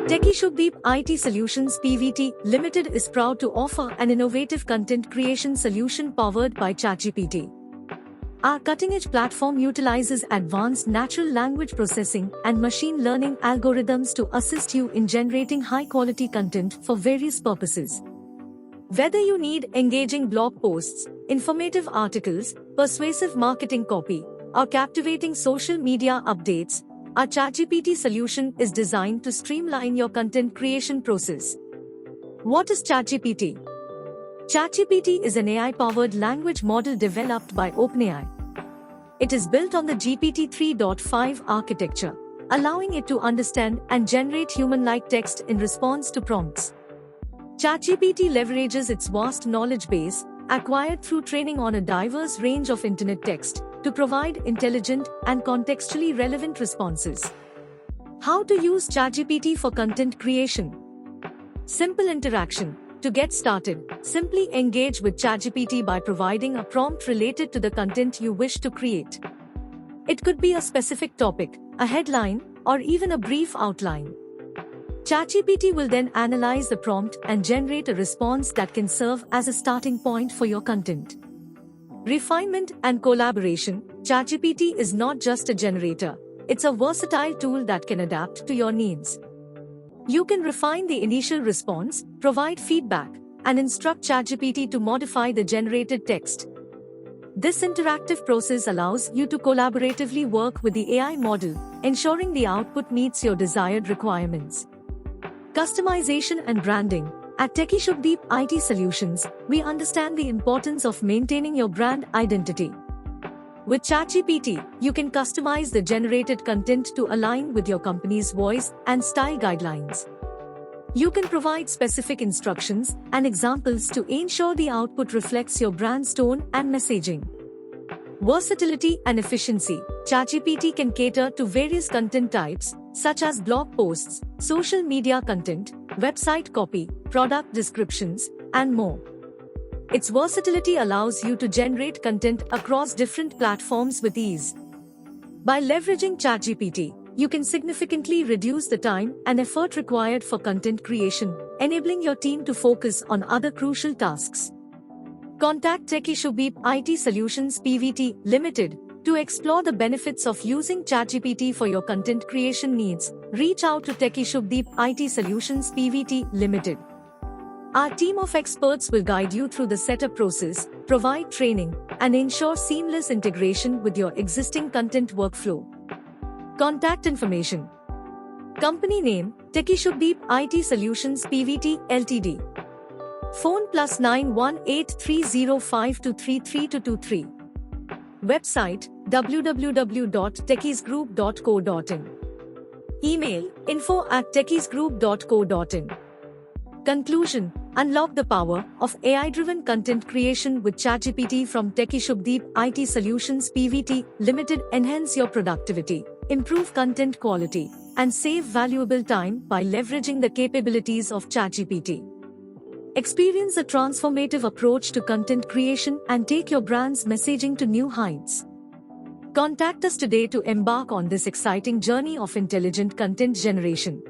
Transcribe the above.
Techie Shubdeep IT Solutions Pvt. Limited is proud to offer an innovative content creation solution powered by ChatGPT. Our cutting-edge platform utilizes advanced natural language processing and machine learning algorithms to assist you in generating high-quality content for various purposes. Whether you need engaging blog posts, informative articles, persuasive marketing copy, or captivating social media updates, our ChatGPT solution is designed to streamline your content creation process. What is ChatGPT? ChatGPT is an AI-powered language model developed by OpenAI. It is built on the GPT 3.5 architecture, allowing it to understand and generate human-like text in response to prompts. ChatGPT leverages its vast knowledge base, acquired through training on a diverse range of internet text, to provide intelligent and contextually relevant responses. How to use ChatGPT for content creation? Simple interaction. To get started, simply engage with ChatGPT by providing a prompt related to the content you wish to create. It could be a specific topic, a headline, or even a brief outline. ChatGPT will then analyze the prompt and generate a response that can serve as a starting point for your content. Refinement and Collaboration. ChatGPT is not just a generator, it's a versatile tool that can adapt to your needs. You can refine the initial response, provide feedback, and instruct ChatGPT to modify the generated text. This interactive process allows you to collaboratively work with the AI model, ensuring the output meets your desired requirements. Customization and branding. At Techie Shubdeep IT Solutions, we understand the importance of maintaining your brand identity. With ChatGPT, you can customize the generated content to align with your company's voice and style guidelines. You can provide specific instructions and examples to ensure the output reflects your brand's tone and messaging. Versatility and efficiency. ChatGPT can cater to various content types, such as blog posts, social media content, website copy, product descriptions, and more. Its versatility allows you to generate content across different platforms with ease. By leveraging ChatGPT, you can significantly reduce the time and effort required for content creation, enabling your team to focus on other crucial tasks. Contact Techie Shubdeep IT Solutions Pvt. Limited to explore the benefits of using ChatGPT for your content creation needs. Reach out to Techie Shubdeep IT Solutions Pvt. Limited. Our team of experts will guide you through the setup process, provide training, and ensure seamless integration with your existing content workflow. Contact information. Company name, Techie Shubdeep IT Solutions Pvt. Ltd. Phone +9 18305233223. Website, www.techiesgroup.co.in. Email, info@techiesgroup.co.in. Conclusion. Unlock the power of AI-driven content creation with ChatGPT from Techie Shubdeep IT Solutions Pvt. Limited. Enhance your productivity, improve content quality, and save valuable time by leveraging the capabilities of ChatGPT. Experience a transformative approach to content creation and take your brand's messaging to new heights. Contact us today to embark on this exciting journey of intelligent content generation.